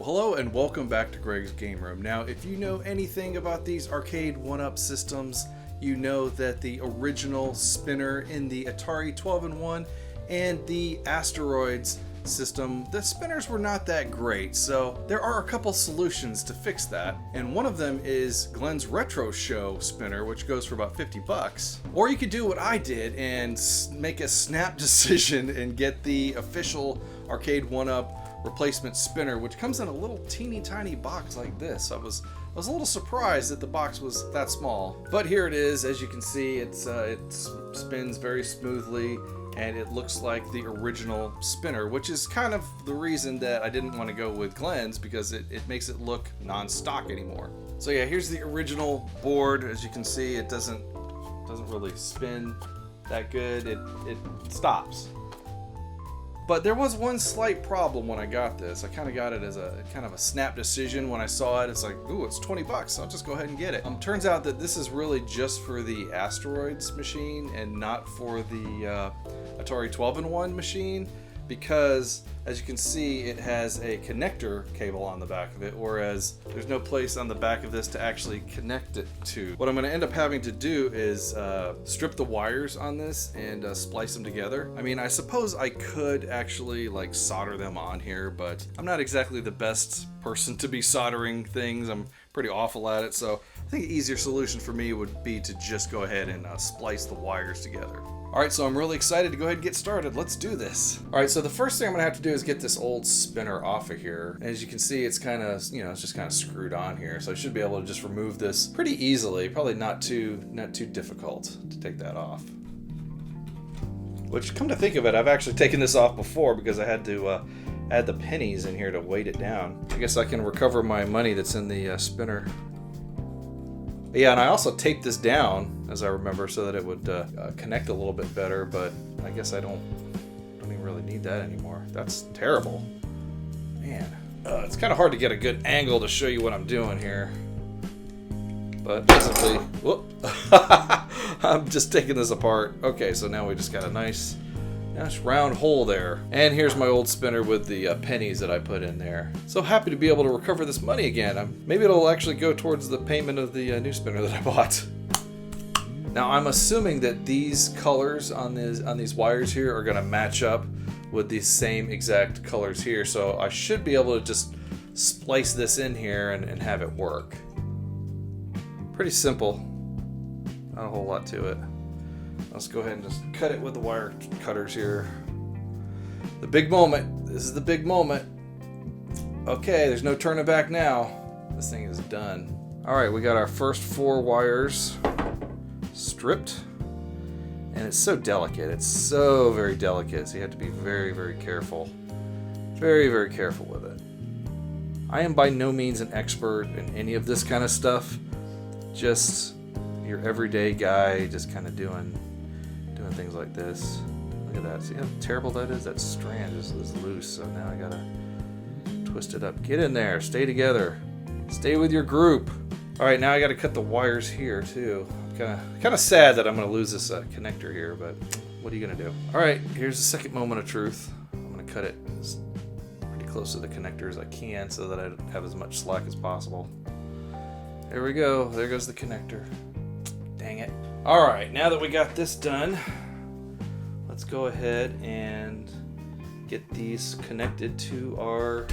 Hello and welcome back to Greg's Game Room. Now, if you know anything about these arcade 1-up systems, you know that the original spinner in the Atari 12-in-1 and the Asteroids system, the spinners were not that great, so there are a couple solutions to fix that, and one of them is Glenn's Retro Show spinner, which goes for about 50 bucks. Or you could do what I did and make a snap decision and get the official arcade 1-up replacement spinner, which comes in a little teeny tiny box like this. I was a little surprised that the box was that small, but here it is. As you can see, it spins very smoothly and it looks like the original spinner, which is kind of the reason that I didn't want to go with Glenn's, because it makes it look non-stock anymore. So yeah, here's the original board. As you can see, it doesn't really spin that good. It stops. But there was one slight problem when I got this. I kind of got it as a kind of a snap decision when I saw it. It's like, ooh, it's 20 bucks. I'll just go ahead and get it. Turns out that this is really just for the Asteroids machine and not for the Atari 12-in-1 machine, because as you can see, it has a connector cable on the back of it, whereas there's no place on the back of this to actually connect it to. What I'm going to end up having to do is strip the wires on this and splice them together. I mean, I suppose I could actually like solder them on here, but I'm not exactly the best person to be soldering things. I'm pretty awful at it, so I think the easier solution for me would be to just go ahead and splice the wires together. Alright, so I'm really excited to go ahead and get started. Let's do this. Alright, so the first thing I'm going to have to do is get this old spinner off of here. As you can see, it's kind of, it's just kind of screwed on here. So I should be able to just remove this pretty easily. Probably not too difficult to take that off. Which, come to think of it, I've actually taken this off before because I had to add the pennies in here to weight it down. I guess I can recover my money that's in the spinner. Yeah, and I also taped this down, as I remember, so that it would connect a little bit better, but I guess I don't even really need that anymore. That's terrible. Man, it's kind of hard to get a good angle to show you what I'm doing here. But basically, whoop, I'm just taking this apart. Okay, so now we just got a nice round hole there. And here's my old spinner with the pennies that I put in there. So happy to be able to recover this money again. Maybe it'll actually go towards the payment of the new spinner that I bought. Now I'm assuming that these colors on these wires here are gonna match up with these same exact colors here. So I should be able to just splice this in here and have it work. Pretty simple. Not a whole lot to it. Let's go ahead and just cut it with the wire cutters here. The big moment. This is the big moment. Okay, there's no turning back now. This thing is done. Alright, we got our first 4 wires stripped. And it's so delicate. It's so very delicate. So you have to be very, very careful. Very, very careful with it. I am by no means an expert in any of this kind of stuff. Just your everyday guy, just kind of doing things like this. Look at that. See how terrible that is? That strand is loose, so now I gotta twist it up. Get in there. Stay together. Stay with your group. Alright, now I gotta cut the wires here too. Kind of sad that I'm gonna lose this connector here, but what are you gonna do? Alright, here's the second moment of truth. I'm gonna cut it pretty close to the connector as I can so that I have as much slack as possible. There we go. There goes the connector. Dang it. Alright, now that we got this done, let's go ahead and get these connected to our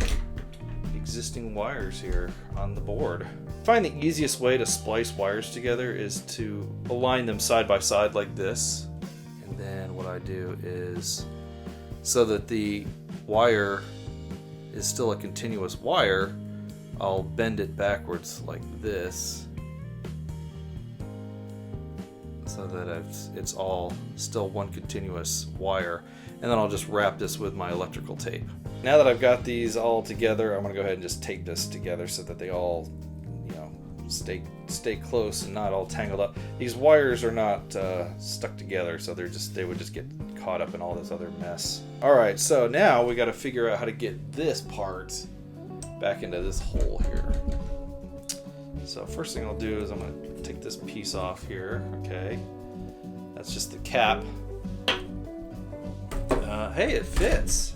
existing wires here on the board. I find the easiest way to splice wires together is to align them side by side like this. And then what I do is, so that the wire is still a continuous wire, I'll bend it backwards like this, so that it's all still one continuous wire, and then I'll just wrap this with my electrical tape. Now that I've got these all together, I'm gonna go ahead and just tape this together so that they all, stay close and not all tangled up. These wires are not stuck together, so they would just get caught up in all this other mess. All right, so now we got to figure out how to get this part back into this hole here. So first thing I'll do is I'm going to take this piece off here. Okay, that's just the cap. Hey, it fits.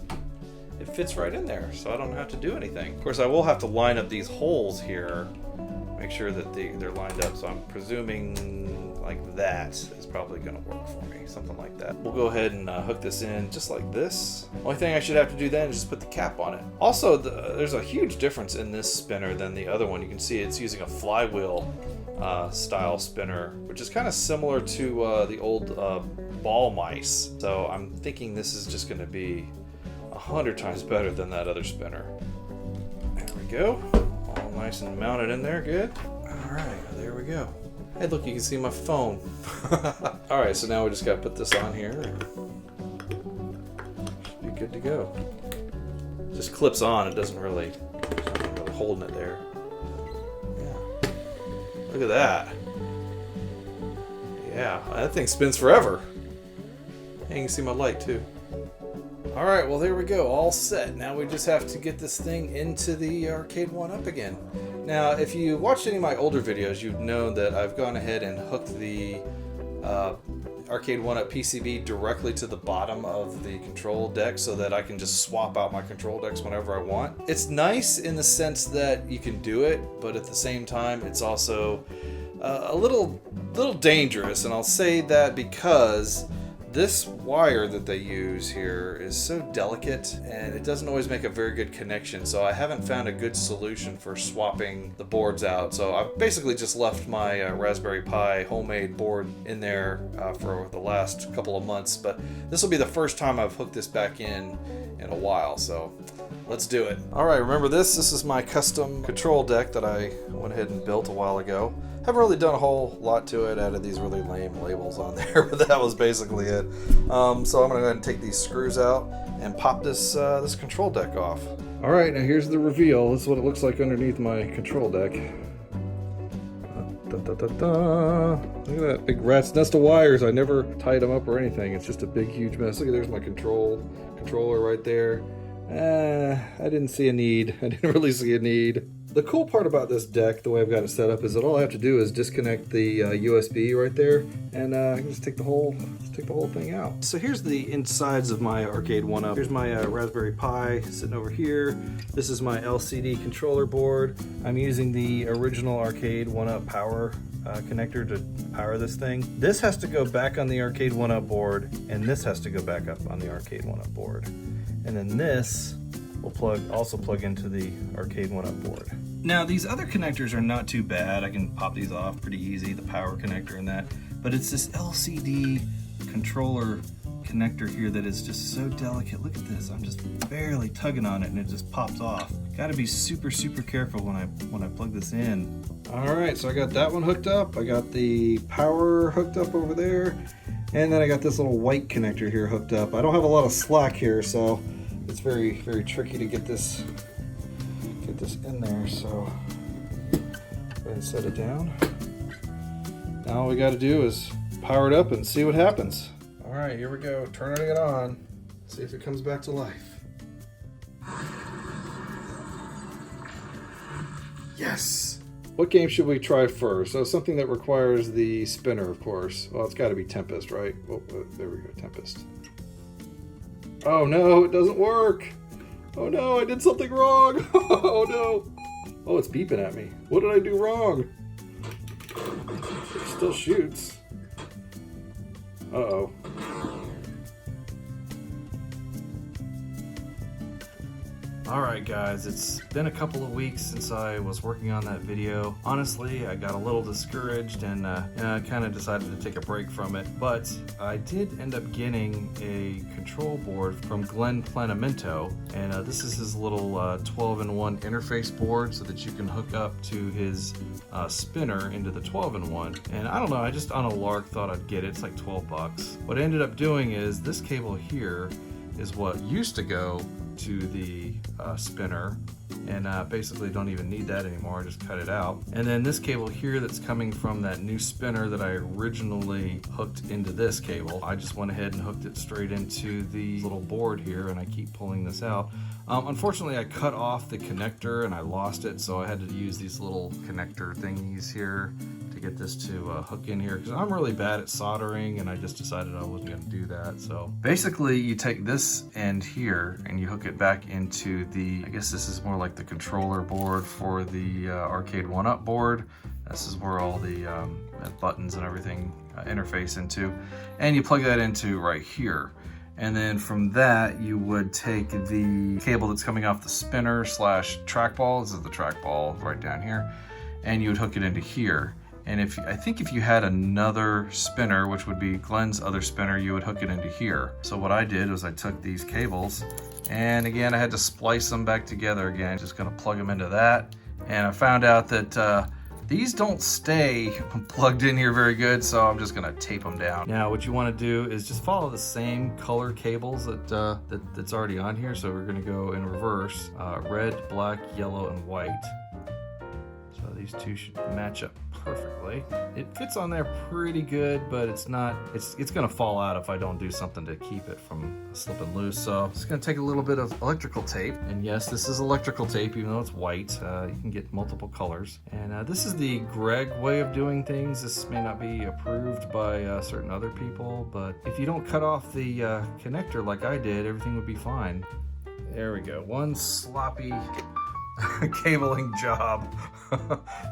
it fits right in there, so I don't have to do anything. Of course, I will have to line up these holes here, make sure that they're lined up, so I'm presuming like that is probably going to work for me, something like that. We'll go ahead and hook this in just like this. Only thing I should have to do then is just put the cap on it. Also, there's a huge difference in this spinner than the other one. You can see it's using a flywheel style spinner, which is kind of similar to the old ball mice. So I'm thinking this is just going to be 100 times better than that other spinner. There we go. All nice and mounted in there, good. All right, there we go. Hey, look, you can see my phone. All right, so now we just got to put this on here and should be good to go. Just clips on, it doesn't really, it's not really holding it there. Yeah. Look at that. Yeah, that thing spins forever. And you can see my light too. All right, well, there we go, all set. Now we just have to get this thing into the Arcade 1-Up again. Now, if you watched any of my older videos, you've known that I've gone ahead and hooked the Arcade 1-Up PCB directly to the bottom of the control deck so that I can just swap out my control decks whenever I want. It's nice in the sense that you can do it, but at the same time, it's also a little dangerous, and I'll say that because this wire that they use here is so delicate and it doesn't always make a very good connection, so I haven't found a good solution for swapping the boards out. So I've basically just left my Raspberry Pi homemade board in there for the last couple of months, but this will be the first time I've hooked this back in a while, so let's do it. Alright, remember this? This is my custom control deck that I went ahead and built a while ago. Haven't really done a whole lot to it, added these really lame labels on there, but that was basically it. So I'm going to go ahead and take these screws out and pop this this control deck off. Alright, now here's the reveal. This is what it looks like underneath my control deck. Look at that big rat's nest of wires. I never tied them up or anything. It's just a big, huge mess. Look at, there's my controller right there. I didn't see a need. I didn't really see a need. The cool part about this deck, the way I've got it set up, is that all I have to do is disconnect the USB right there, and I can just take the whole thing out. So here's the insides of my Arcade 1-Up. Here's my Raspberry Pi sitting over here. This is my LCD controller board. I'm using the original Arcade 1-Up power connector to power this thing. This has to go back on the Arcade 1-Up board, and this has to go back up on the Arcade 1-Up board. And then this will also plug into the Arcade 1-Up board. Now, these other connectors are not too bad. I can pop these off pretty easy, the power connector and that. But it's this LCD controller connector here that is just so delicate. Look at this. I'm just barely tugging on it and it just pops off. Got to be super, super careful when I plug this in. All right, so I got that one hooked up. I got the power hooked up over there. And then I got this little white connector here hooked up. I don't have a lot of slack here, so it's very, very tricky to get this in there. So go ahead and set it down. Now all we got to do is power it up and see what happens. All right, here we go. Turning it on. See if it comes back to life. Yes! What game should we try first? So something that requires the spinner, of course. Well, it's got to be Tempest, right? Oh, there we go, Tempest. Oh no, it doesn't work! Oh no, I did something wrong! Oh no! Oh, it's beeping at me. What did I do wrong? It still shoots. Uh-oh. Alright guys, it's been a couple of weeks since I was working on that video. Honestly, I got a little discouraged and I kind of decided to take a break from it. But I did end up getting a control board from Glenn Planamento, and this is his little 12-in-1 interface board so that you can hook up to his spinner into the 12-in-1. And I don't know, I just on a lark thought I'd get it. It's like 12 bucks. What I ended up doing is this cable here is what used to go to the spinner, and basically don't even need that anymore. I just cut it out. And then this cable here that's coming from that new spinner that I originally hooked into this cable, I just went ahead and hooked it straight into the little board here, and I keep pulling this out. Unfortunately, I cut off the connector and I lost it, so I had to use these little connector thingies here to to get this to hook in here, because I'm really bad at soldering and I just decided I wasn't going to do that. So basically you take this end here and you hook it back into the, I guess this is more like the controller board for the Arcade 1-Up board. This is where all the buttons and everything interface into, and you plug that into right here. And then from that, you would take the cable that's coming off the spinner slash trackball. This is the trackball right down here. And you would hook it into here. And I think if you had another spinner, which would be Glenn's other spinner, you would hook it into here. So what I did was I took these cables, and again, I had to splice them back together again. Just gonna plug them into that. And I found out that these don't stay plugged in here very good, so I'm just gonna tape them down. Now, what you wanna do is just follow the same color cables that's already on here. So we're gonna go in reverse, red, black, yellow, and white. So these two should match up perfectly. It fits on there pretty good, but it's gonna fall out if I don't do something to keep it from slipping loose. So I'm just gonna take a little bit of electrical tape. And yes, this is electrical tape, even though it's white. You can get multiple colors. And this is the Greg way of doing things. This may not be approved by certain other people, but if you don't cut off the connector like I did, everything would be fine. There we go. One sloppy cabling job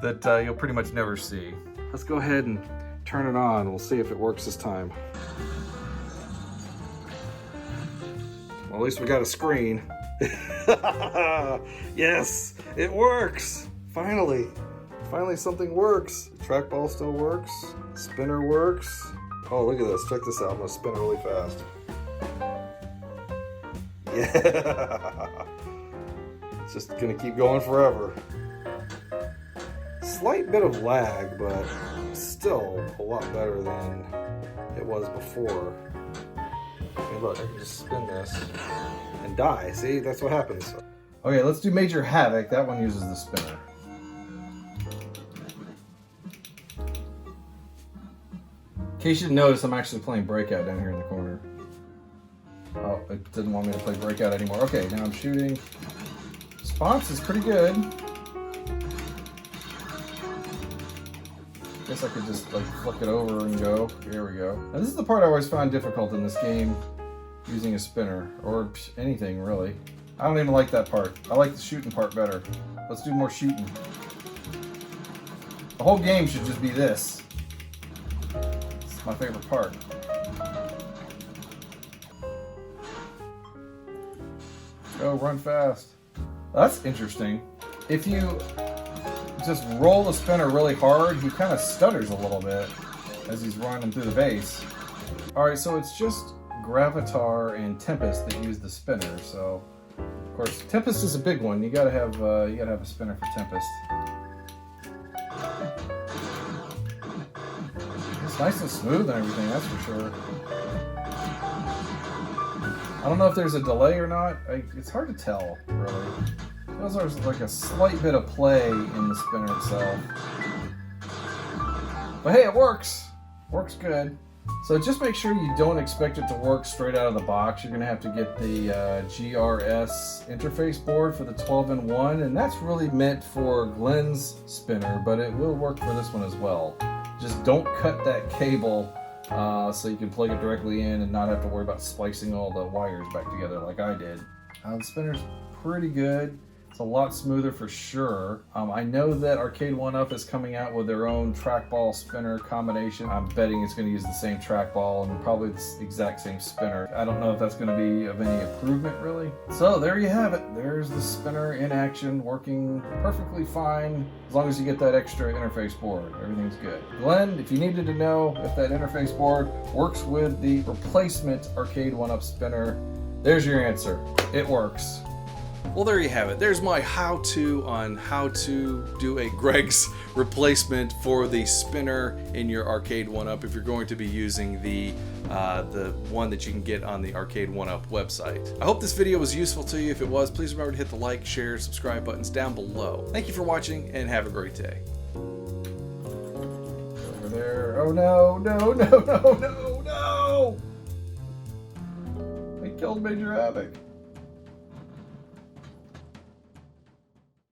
that you'll pretty much never see. Let's go ahead and turn it on. We'll see if it works this time. Well, at least we got a screen. Yes, it works. Finally something works. Trackball still works. Spinner works. Oh, look at this. Check this out. I'm gonna spin it really fast. Yeah. It's just gonna keep going forever. Slight bit of lag, but still a lot better than it was before. I mean, look, I can just spin this and die. See, that's what happens. Okay, let's do Major Havoc. That one uses the spinner. In case you didn't notice, I'm actually playing Breakout down here in the corner. Oh, it didn't want me to play Breakout anymore. Okay, now I'm shooting. Response is pretty good. Guess I could just like flick it over and go. Here we go. Now this is the part I always found difficult in this game, using a spinner, or anything really. I don't even like that part. I like the shooting part better. Let's do more shooting. The whole game should just be this. It's my favorite part. Go, run fast. That's interesting. If you just roll the spinner really hard, he kind of stutters a little bit as he's running through the base. Alright, so it's just Gravatar and Tempest that use the spinner. So, of course, Tempest is a big one. You gotta have a spinner for Tempest. It's nice and smooth and everything, that's for sure. I don't know if there's a delay or not. It's hard to tell, really. There's like a slight bit of play in the spinner itself. But hey, it works. Works good. So just make sure you don't expect it to work straight out of the box. You're going to have to get the GRS interface board for the 12-in-1, and that's really meant for Glenn's spinner, but it will work for this one as well. Just don't cut that cable so you can plug it directly in and not have to worry about splicing all the wires back together like I did. The spinner's pretty good. It's a lot smoother for sure. I know that Arcade 1-Up is coming out with their own trackball spinner combination. I'm betting it's going to use the same trackball and probably the exact same spinner. I don't know if that's going to be of any improvement really. So there you have it. There's the spinner in action, working perfectly fine as long as you get that extra interface board. Everything's good. Glenn, if you needed to know if that interface board works with the replacement Arcade 1-Up spinner, there's your answer. It works. Well, there you have it. There's my how-to on how to do a Greg's replacement for the spinner in your Arcade 1-Up if you're going to be using the one that you can get on the Arcade 1-Up website. I hope this video was useful to you. If it was, please remember to hit the like, share, subscribe buttons down below. Thank you for watching and have a great day. Over there. Oh no, no, no, no, no, no! I killed Major Havoc.